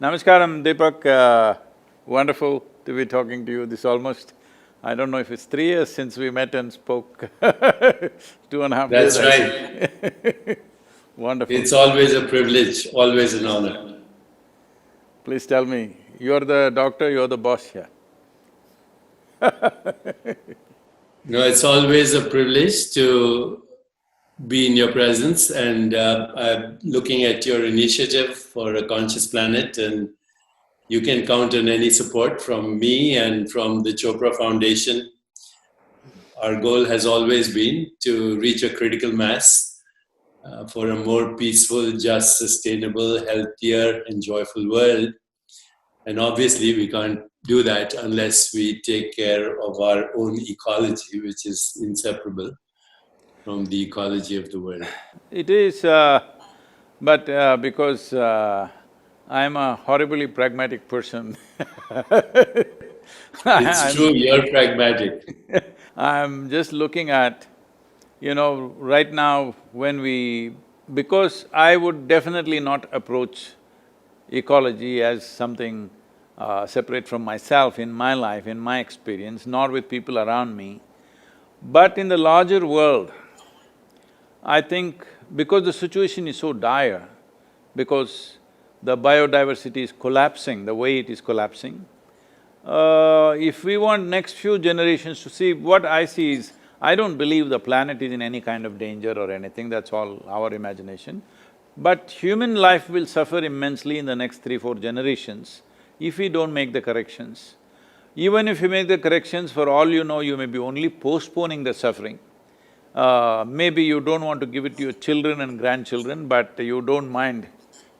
Namaskaram, Deepak. Wonderful to be talking to you. This almost, I don't know if it's 3 years since we met and spoke 2.5 years, That's I right. think. Wonderful. It's always a privilege, always an honor. Please tell me, you're the doctor, you're the boss here. No, it's always a privilege to be in your presence, and I'm looking at your initiative for a conscious planet, and you can count on any support from me and from the Chopra Foundation. Our goal has always been to reach a critical mass for a more peaceful, just, sustainable, healthier, and joyful world. And obviously, we can't do that unless we take care of our own ecology, which is inseparable from the ecology of the world. It is, but because I'm a horribly pragmatic person It's true, you're pragmatic. I'm just looking at, right now when because I would definitely not approach ecology as something separate from myself in my life, in my experience, nor with people around me. But in the larger world, I think because the situation is so dire, because the biodiversity is collapsing the way it is collapsing, if we want next few generations to see, what I see is, I don't believe the planet is in any kind of danger or anything, that's all our imagination. But human life will suffer immensely in the next 3-4 generations if we don't make the corrections. Even if you make the corrections, for all you know, you may be only postponing the suffering. Maybe you don't want to give it to your children and grandchildren, but you don't mind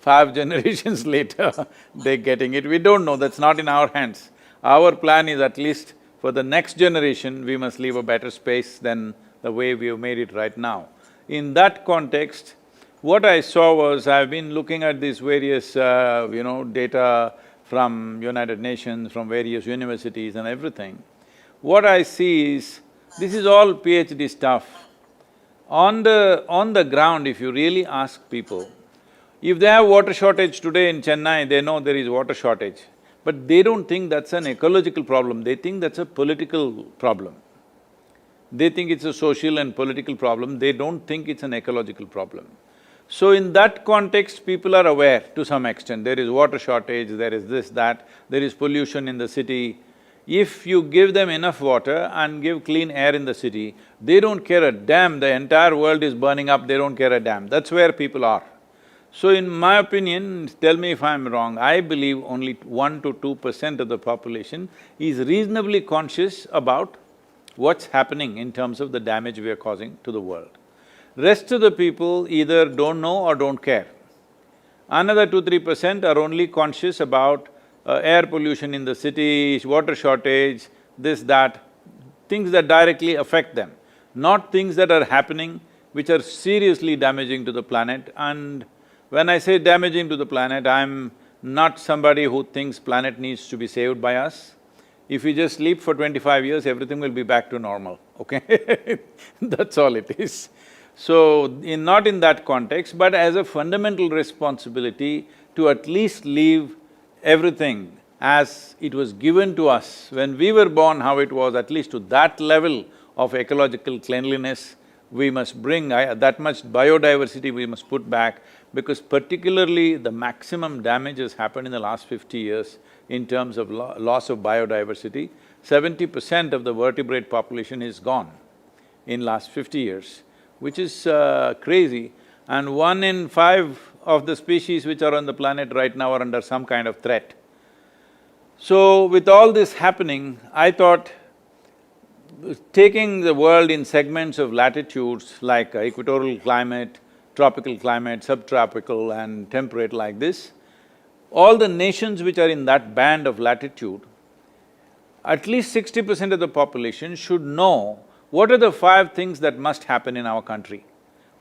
5 generations later they're getting it. We don't know, that's not in our hands. Our plan is at least for the next generation, we must leave a better space than the way we have made it right now. In that context, what I saw was, I've been looking at these various, data from United Nations, from various universities and everything. What I see is, this is all PhD stuff. On the ground, if you really ask people, if they have water shortage today in Chennai, they know there is water shortage. But they don't think that's an ecological problem, they think that's a political problem. They think it's a social and political problem, they don't think it's an ecological problem. So in that context, people are aware to some extent, there is water shortage, there is this, that, there is pollution in the city. If you give them enough water and give clean air in the city, they don't care a damn, the entire world is burning up, they don't care a damn, that's where people are. So in my opinion, tell me if I'm wrong, I believe only 1 to 2% of the population is reasonably conscious about what's happening in terms of the damage we are causing to the world. Rest of the people either don't know or don't care. Another 2-3% are only conscious about air pollution in the city, water shortage, this, that, things that directly affect them, not things that are happening which are seriously damaging to the planet. And when I say damaging to the planet, I'm not somebody who thinks planet needs to be saved by us. If we just sleep for 25 years, everything will be back to normal, okay? That's all it is. So, not in that context, but as a fundamental responsibility to at least leave everything as it was given to us when we were born, how it was, at least to that level of ecological cleanliness, we must bring that much biodiversity we must put back, because particularly the maximum damage has happened in the last 50 years in terms of loss of biodiversity. 70% of the vertebrate population is gone in last 50 years, which is crazy. And 1 in 5 of the species which are on the planet right now are under some kind of threat. So with all this happening, I thought taking the world in segments of latitudes like equatorial climate, tropical climate, subtropical and temperate like this, all the nations which are in that band of latitude, at least 60% of the population should know what are the 5 things that must happen in our country.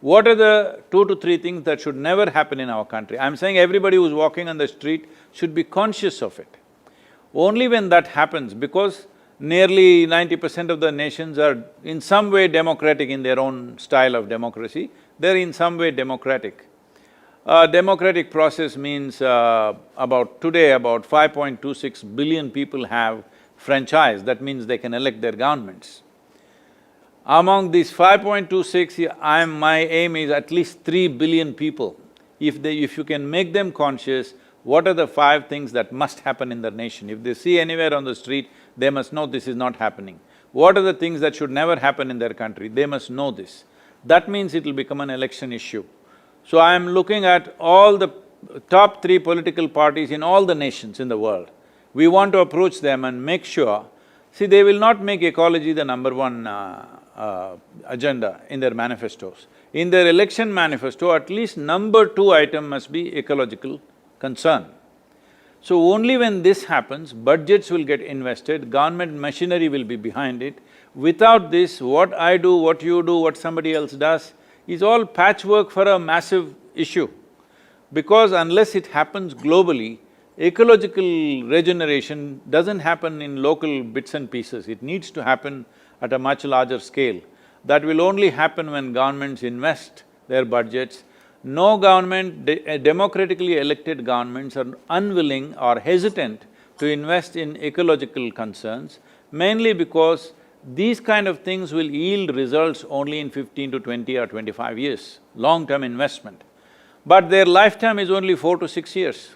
What are the 2 to 3 things that should never happen in our country? I'm saying everybody who's walking on the street should be conscious of it. Only when that happens, because nearly 90% of the nations are in some way democratic in their own style of democracy, they're in some way democratic. Democratic process means about 5.26 billion people have franchise, that means they can elect their governments. Among these 5.26, my aim is at least 3 billion people. If you can make them conscious, what are the 5 things that must happen in their nation? If they see anywhere on the street, they must know this is not happening. What are the things that should never happen in their country? They must know this. That means it'll become an election issue. So I am looking at all the top 3 political parties in all the nations in the world. We want to approach them and make sure… See, they will not make ecology the number one agenda in their manifestos. In their election manifesto, at least number 2 item must be ecological concern. So only when this happens, budgets will get invested, government machinery will be behind it. Without this, what I do, what you do, what somebody else does, is all patchwork for a massive issue. Because unless it happens globally, ecological regeneration doesn't happen in local bits and pieces, it needs to happen at a much larger scale. That will only happen when governments invest their budgets. No government, democratically elected governments are unwilling or hesitant to invest in ecological concerns, mainly because these kind of things will yield results only in 15 to 20 or 25 years, long-term investment. But their lifetime is only 4 to 6 years.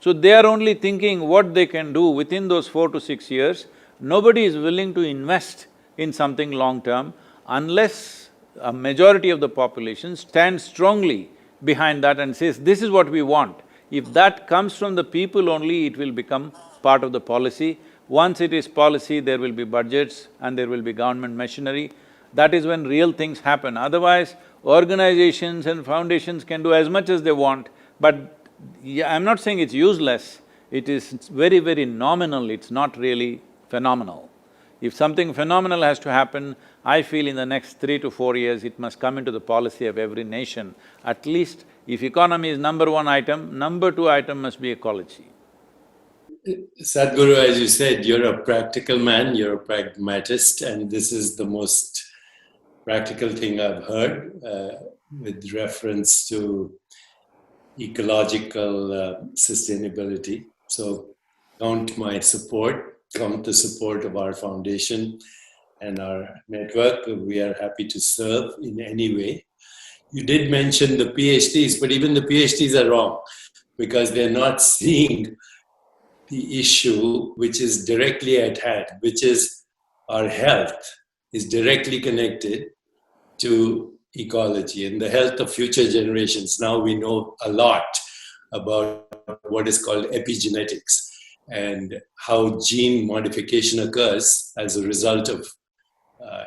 So they are only thinking what they can do within those 4 to 6 years. Nobody is willing to invest in something long-term unless a majority of the population stands strongly behind that and says, this is what we want. If that comes from the people only, it will become part of the policy. Once it is policy, there will be budgets and there will be government machinery. That is when real things happen. Otherwise, organizations and foundations can do as much as they want, but I'm not saying it's useless, it is very, very nominal, it's not really phenomenal. If something phenomenal has to happen, I feel in the next 3 to 4 years, it must come into the policy of every nation. At least if economy is number 1 item, number 2 item must be ecology. Sadhguru, as you said, you're a practical man, you're a pragmatist, and this is the most practical thing I've heard with reference to ecological sustainability. So count my support, count the support of our foundation and our network. We are happy to serve in any way. You did mention the PhDs, but even the PhDs are wrong because they're not seeing the issue which is directly at hand, which is our health is directly connected to ecology and the health of future generations. Now we know a lot about what is called epigenetics and how gene modification occurs as a result of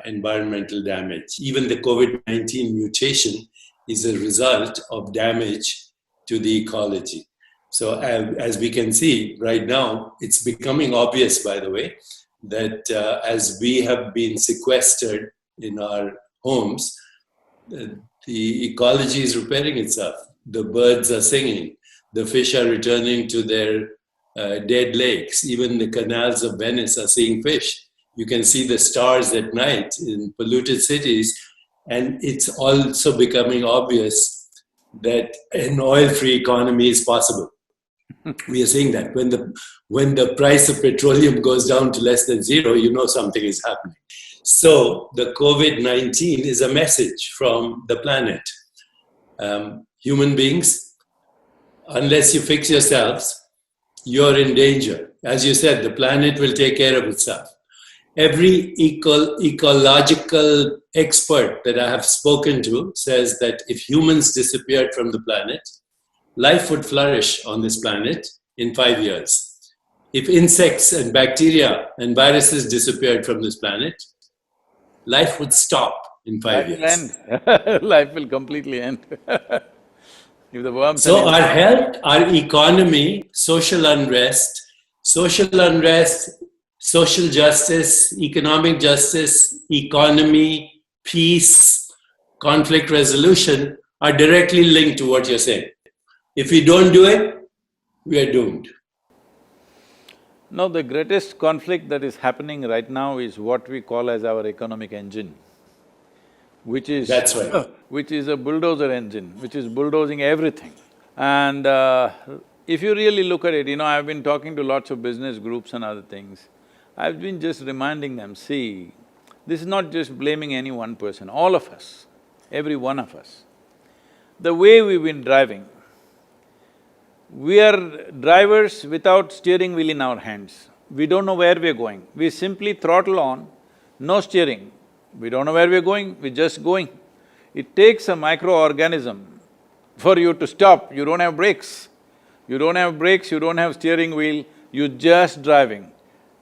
environmental damage. Even the COVID-19 mutation is a result of damage to the ecology. So as we can see right now, it's becoming obvious, by the way, that as we have been sequestered in our homes, the ecology is repairing itself. The birds are singing, the fish are returning to their dead lakes. Even the canals of Venice are seeing fish. You can see the stars at night in polluted cities, and it's also becoming obvious that an oil-free economy is possible. We are seeing that when the price of petroleum goes down to less than 0, you know something is happening. So the COVID-19 is a message from the planet. Human beings, unless you fix yourselves, you're in danger. As you said, the planet will take care of itself. Every ecological expert that I have spoken to says that if humans disappeared from the planet, life would flourish on this planet in 5 years. If insects and bacteria and viruses disappeared from this planet, life would stop in 5 years. Life will end. Life will completely end. If the worms… So our health, our economy, social unrest, social justice, economic justice, economy, peace, conflict resolution are directly linked to what you're saying. If we don't do it, we are doomed. No, the greatest conflict that is happening right now is what we call as our economic engine, which is… That's right. Which is a bulldozer engine, which is bulldozing everything. And if you really look at it, I've been talking to lots of business groups and other things. I've been just reminding them, see, this is not just blaming any one person, all of us, every one of us. The way we've been driving, we are drivers without steering wheel in our hands. We don't know where we're going. We simply throttle on, no steering. We don't know where we're going, we're just going. It takes a microorganism for you to stop. You don't have brakes. You don't have brakes, you don't have steering wheel, you're just driving.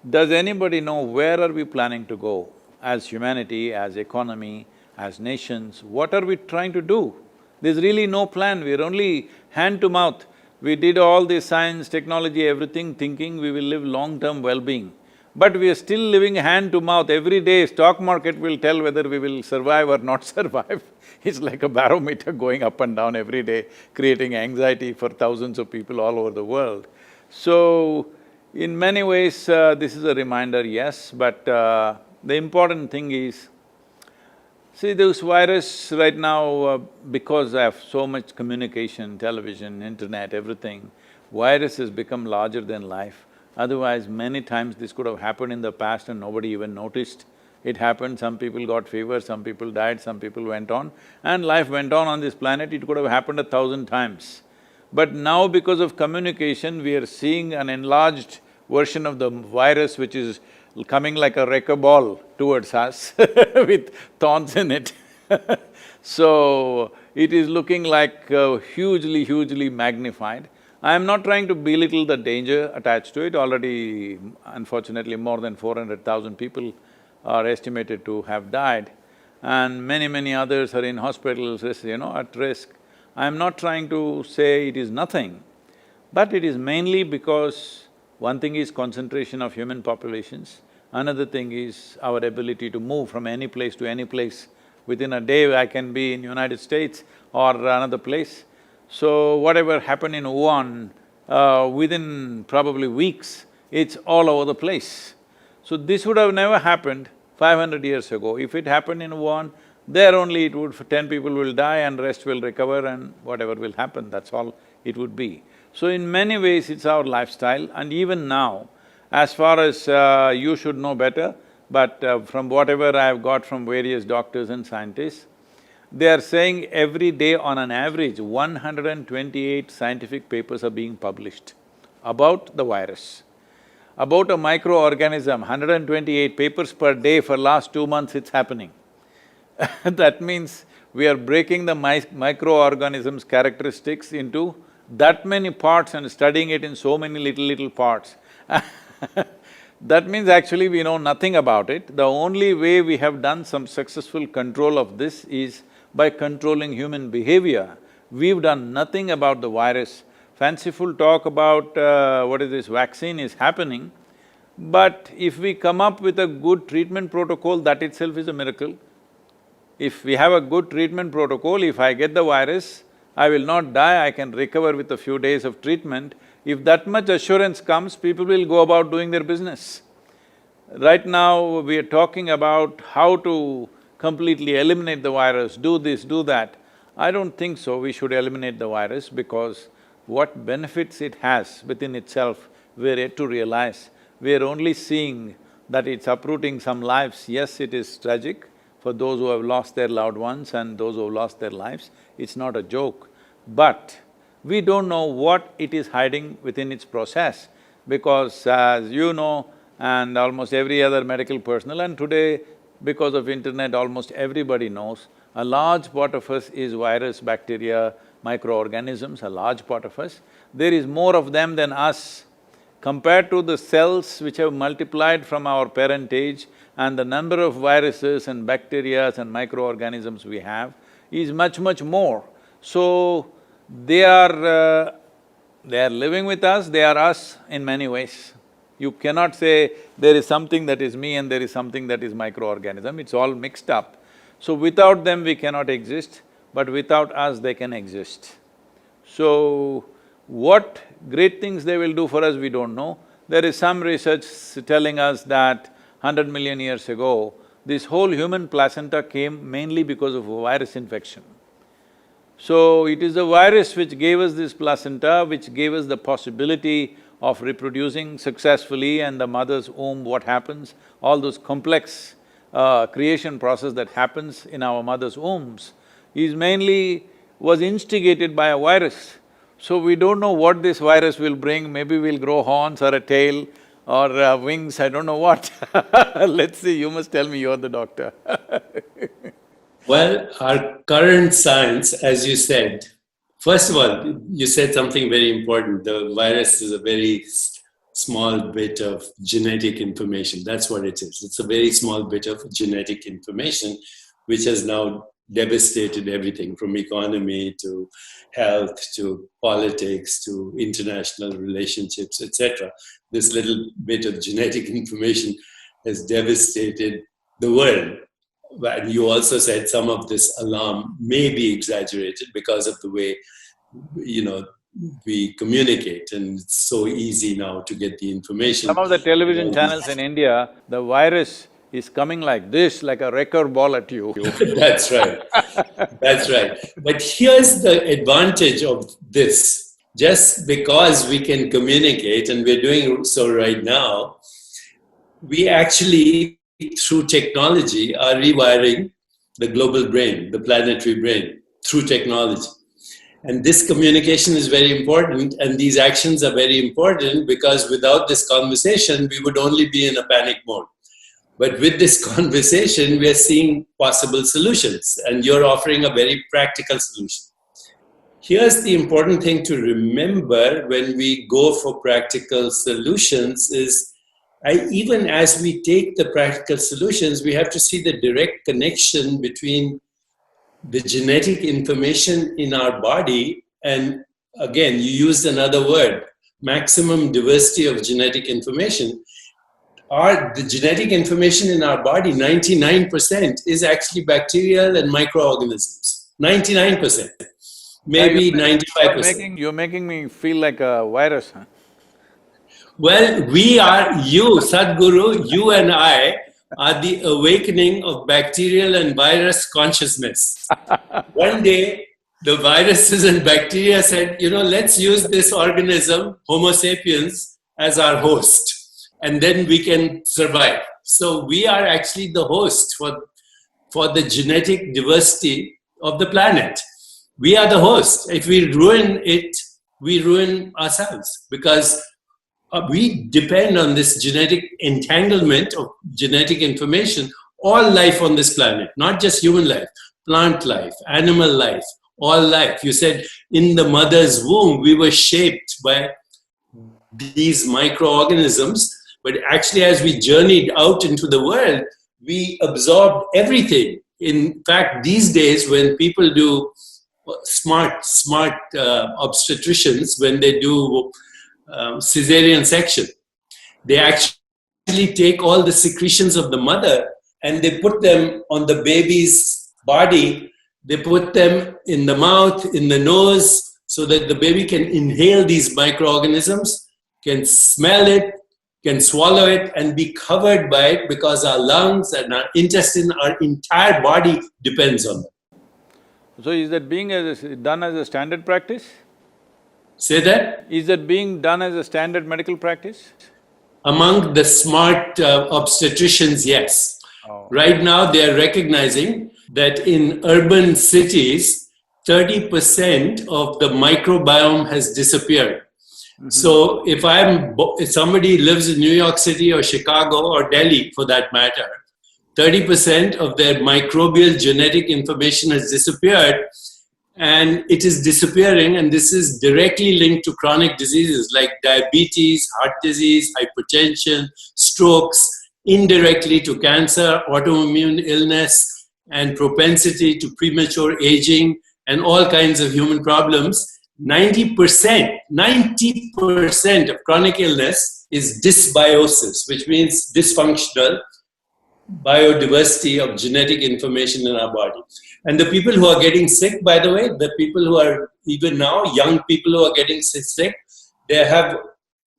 Does anybody know where are we planning to go as humanity, as economy, as nations? What are we trying to do? There's really no plan, we're only hand to mouth. We did all this science, technology, everything, thinking we will live long-term well-being. But we are still living hand to mouth. Every day, stock market will tell whether we will survive or not survive. It's like a barometer going up and down every day, creating anxiety for thousands of people all over the world. So, in many ways, this is a reminder, yes, but the important thing is, see, this virus right now, because of so much communication, television, internet, everything, virus has become larger than life. Otherwise, many times this could have happened in the past and nobody even noticed. It happened, some people got fever, some people died, some people went on, and life went on this planet, it could have happened 1,000 times. But now because of communication, we are seeing an enlarged version of the virus which is coming like a wrecking ball towards us with thorns in it. So, it is looking like hugely magnified. I am not trying to belittle the danger attached to it. Already, unfortunately, more than 400,000 people are estimated to have died, and many others are in hospitals, at risk. I am not trying to say it is nothing, but it is mainly because one thing is concentration of human populations, another thing is our ability to move from any place to any place. Within a day, I can be in United States or another place. So, whatever happened in Wuhan, within probably weeks, it's all over the place. So, this would have never happened 500 years ago. If it happened in Wuhan, there only it would… 10 people will die and rest will recover and whatever will happen, that's all it would be. So, in many ways, it's our lifestyle, and even now, as far as you should know better, but from whatever I've got from various doctors and scientists, they are saying every day on an average, 128 scientific papers are being published about the virus. About a microorganism, 128 papers per day for last 2 months it's happening. That means we are breaking the microorganism's characteristics into that many parts and studying it in so many little parts. That means actually we know nothing about it. The only way we have done some successful control of this is by controlling human behavior. We've done nothing about the virus. Fanciful talk about vaccine is happening, but if we come up with a good treatment protocol, that itself is a miracle. If we have a good treatment protocol, if I get the virus, I will not die, I can recover with a few days of treatment. If that much assurance comes, people will go about doing their business. Right now, we are talking about how to completely eliminate the virus, do this, do that. I don't think so, we should eliminate the virus because what benefits it has within itself, we're yet to realize. We're only seeing that it's uprooting some lives. Yes, it is tragic for those who have lost their loved ones and those who have lost their lives, it's not a joke. But we don't know what it is hiding within its process, because as you know, and almost every other medical personnel, and today because of internet almost everybody knows, a large part of us is virus, bacteria, microorganisms, a large part of us. There is more of them than us. Compared to the cells which have multiplied from our parentage and the number of viruses and bacteria and microorganisms we have is much more. So, they are living with us, they are us in many ways. You cannot say there is something that is me and there is something that is microorganism, it's all mixed up. So without them we cannot exist, but without us they can exist. So, what great things they will do for us, we don't know. There is some research telling us that 100 million years ago, this whole human placenta came mainly because of a virus infection. So it is the virus which gave us this placenta, which gave us the possibility of reproducing successfully, and the mother's womb, what happens, all those complex creation process that happens in our mother's wombs was instigated by a virus. So we don't know what this virus will bring, maybe we'll grow horns or a tail or wings, I don't know what. Let's see, you must tell me, you're the doctor. Well, our current science, as you said, first of all, you said something very important. The virus is a very small bit of genetic information. That's what it is. It's a very small bit of genetic information which has now devastated everything from economy to health to politics to international relationships, etc. This little bit of genetic information has devastated the world. And you also said some of this alarm may be exaggerated because of the way, we communicate, and it's so easy now to get the information. Some of the television channels in India, the virus is coming like this, like a wrecker ball at you. That's right. That's right. But here's the advantage of this. Just because we can communicate, and we're doing so right now, we actually, through technology, are rewiring the global brain, the planetary brain, through technology. And this communication is very important, and these actions are very important, because without this conversation, we would only be in a panic mode. But with this conversation, we are seeing possible solutions, and you're offering a very practical solution. Here's the important thing to remember when we go for practical solutions is, even as we take the practical solutions, we have to see the direct connection between the genetic information in our body, and again, you used another word, maximum diversity of genetic information. The genetic information in our body, 99% is actually bacterial and microorganisms. 99%, maybe 95%. You're making me feel like a virus, huh? Well, we are, you, Sadhguru, you and I are the awakening of bacterial and virus consciousness. One day, the viruses and bacteria said, let's use this organism, Homo sapiens, as our host, and then we can survive. So we are actually the host for the genetic diversity of the planet. We are the host. If we ruin it, we ruin ourselves, because we depend on this genetic entanglement of genetic information. All life on this planet, not just human life, plant life, animal life, all life. You said in the mother's womb, we were shaped by these microorganisms, but actually as we journeyed out into the world, we absorbed everything. In fact, these days when people do smart obstetricians, when they do cesarean section, they actually take all the secretions of the mother and they put them on the baby's body. They put them in the mouth, in the nose, so that the baby can inhale these microorganisms, can smell it, can swallow it, and be covered by it, because our lungs and our intestine, our entire body depends on them. So is that being done as a standard practice? Say that? Is that being done as a standard medical practice? Among the smart obstetricians, yes. Oh. Right now, they are recognizing that in urban cities, 30% of the microbiome has disappeared. Mm-hmm. So if somebody lives in New York City or Chicago or Delhi, for that matter, 30% of their microbial genetic information has disappeared. And it is disappearing, and this is directly linked to chronic diseases like diabetes, heart disease, hypertension, strokes, indirectly to cancer, autoimmune illness, and propensity to premature aging, and all kinds of human problems. 90% of chronic illness is dysbiosis, which means dysfunctional biodiversity of genetic information in our body. And the people who are getting sick, by the way, the people who are even now, young people who are getting sick, they have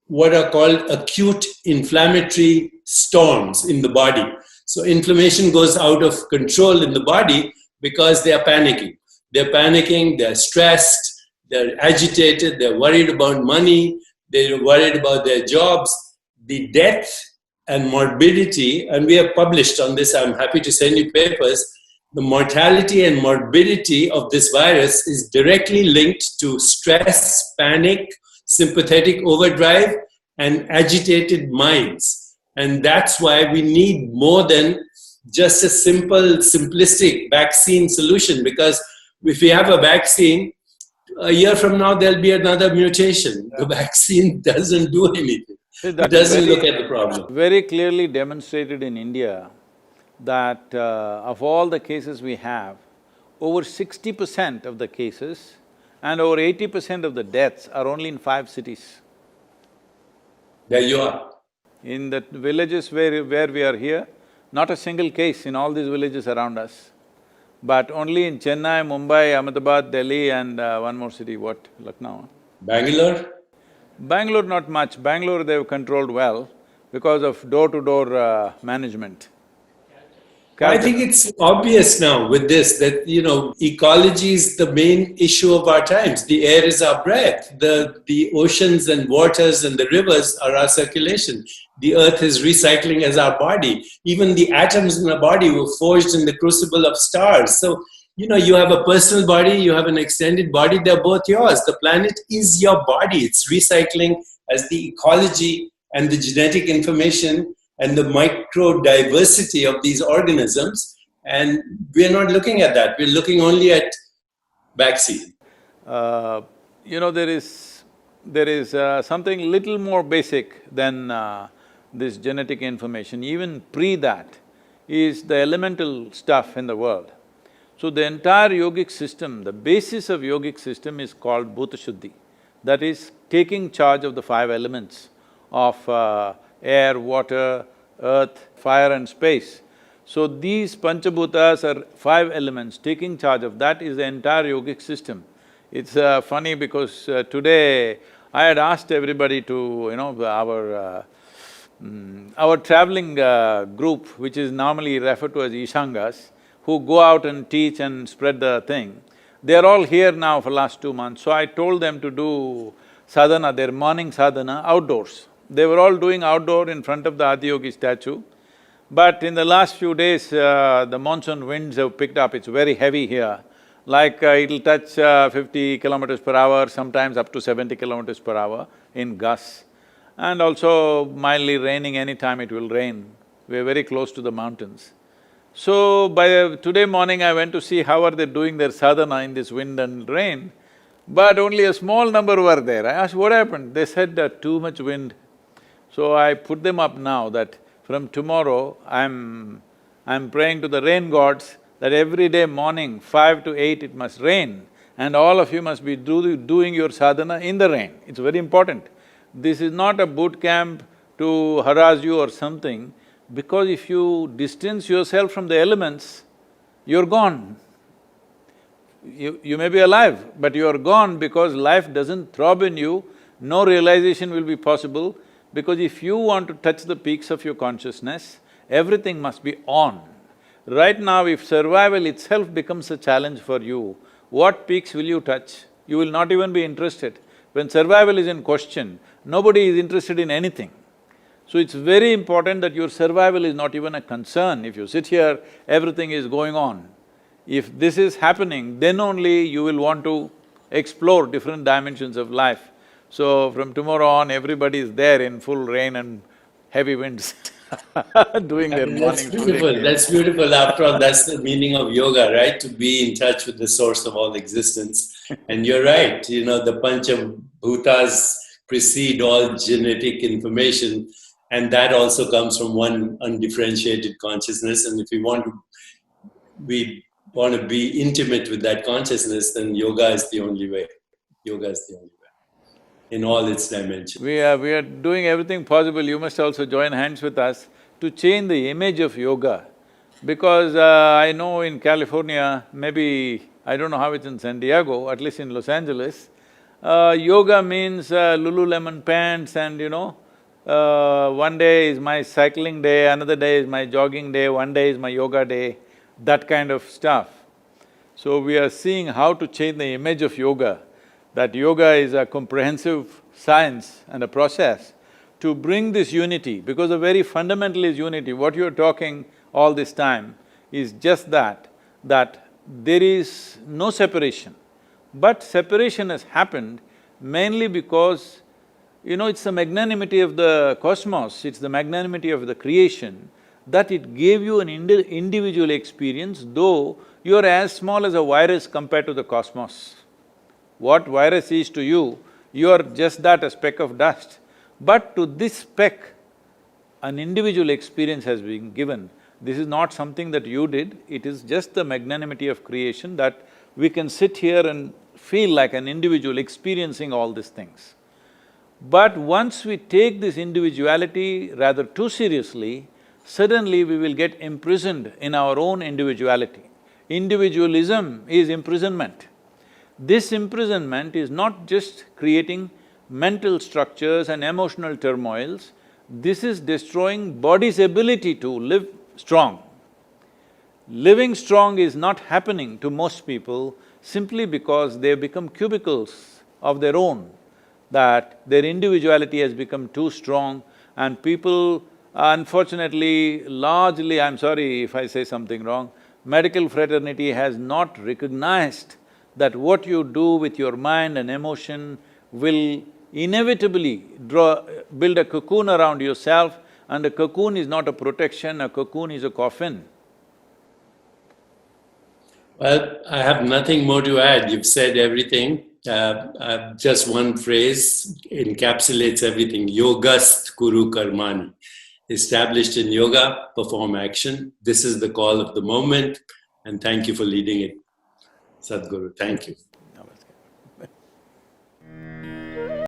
what are called acute inflammatory storms in the body. So inflammation goes out of control in the body because they are panicking. they're panicking, they're stressed, they're agitated, they're worried about money, they're worried about their jobs. The death and morbidity, and we have published on this, I'm happy to send you papers, the mortality and morbidity of this virus is directly linked to stress, panic, sympathetic overdrive, and agitated minds. And that's why we need more than just a simple, simplistic vaccine solution. Because if we have a vaccine, a year from now there'll be another mutation. The vaccine doesn't do anything. See, It doesn't look at the problem. very clearly demonstrated in India that of all the cases we have, over 60% of the cases and over 80% of the deaths are only in 5 cities. There you are. In the villages where we are here, not a single case in all these villages around us. But only in Chennai, Mumbai, Ahmedabad, Delhi and one more city, what? Lucknow? Bangalore? Bangalore not much. Bangalore they've controlled well because of door-to-door management. I think it's obvious now with this that, ecology is the main issue of our times. The air is our breath. The oceans and waters and the rivers are our circulation. The earth is recycling as our body. Even the atoms in our body were forged in the crucible of stars. So, you have a personal body, you have an extended body, they're both yours. The planet is your body. It's recycling as the ecology and the genetic information and the micro diversity of these organisms, and we're not looking at that. We're looking only at vaccine. There is something little more basic than this genetic information. Even pre that is the elemental stuff in the world. So the entire yogic system, the basis of yogic system is called Bhuta Shuddhi. That is taking charge of the 5 elements of air, water, earth, fire and space. So these Panchabhutas are 5 elements, taking charge of that is the entire yogic system. It's funny because today I had asked everybody to, our traveling group, which is normally referred to as Ishangas, who go out and teach and spread the thing, they're all here now for last 2 months. So I told them to do sadhana, their morning sadhana outdoors. They were all doing outdoor in front of the Adiyogi statue. But in the last few days, the monsoon winds have picked up, it's very heavy here. Like it'll touch 50 kilometers per hour, sometimes up to 70 kilometers per hour in gusts. And also mildly raining, anytime it will rain. We're very close to the mountains. So today morning I went to see how are they doing their sadhana in this wind and rain, but only a small number were there. I asked, what happened? They said too much wind. So I put them up now that from tomorrow I'm praying to the rain gods that every day morning 5 to 8 it must rain and all of you must be doing your sadhana in the rain. It's very important. This is not a boot camp to harass you or something, because if you distance yourself from the elements, you're gone. You may be alive, but you're gone because life doesn't throb in you, no realization will be possible, because if you want to touch the peaks of your consciousness, everything must be on. Right now, if survival itself becomes a challenge for you, what peaks will you touch? You will not even be interested. When survival is in question, nobody is interested in anything. So it's very important that your survival is not even a concern. If you sit here, everything is going on. If this is happening, then only you will want to explore different dimensions of life. So from tomorrow on, everybody is there in full rain and heavy winds doing their morning. That's beautiful. After all, that's the meaning of yoga, right? To be in touch with the source of all existence. And you're right, the Panchabhutas precede all genetic information, and that also comes from one undifferentiated consciousness. And if we want to be intimate with that consciousness, then yoga is the only way. Yoga is the only way in all its dimensions. We are doing everything possible. You must also join hands with us to change the image of yoga. Because I know in California, maybe I don't know how it's in San Diego, at least in Los Angeles, yoga means Lululemon pants and one day is my cycling day, another day is my jogging day, one day is my yoga day, that kind of stuff. So we are seeing how to change the image of yoga, that yoga is a comprehensive science and a process to bring this unity, because the very fundamental is unity. What you're talking all this time is just that there is no separation. But separation has happened mainly because, it's the magnanimity of the cosmos, it's the magnanimity of the creation that it gave you an individual experience, though you're as small as a virus compared to the cosmos. What virus is to you, you're just that, a speck of dust. But to this speck, an individual experience has been given. This is not something that you did, it is just the magnanimity of creation that we can sit here and feel like an individual experiencing all these things. But once we take this individuality rather too seriously, suddenly we will get imprisoned in our own individuality. Individualism is imprisonment. This imprisonment is not just creating mental structures and emotional turmoils, this is destroying body's ability to live strong. Living strong is not happening to most people simply because they've become cubicles of their own, that their individuality has become too strong, and people, unfortunately, largely, I'm sorry if I say something wrong, medical fraternity has not recognized that what you do with your mind and emotion will inevitably build a cocoon around yourself, and a cocoon is not a protection, a cocoon is a coffin. Well, I have nothing more to add. You've said everything. Just one phrase encapsulates everything. Yogast Kuru Karmani. Established in yoga, perform action. This is the call of the moment, and thank you for leading it, Sadhguru. Thank you.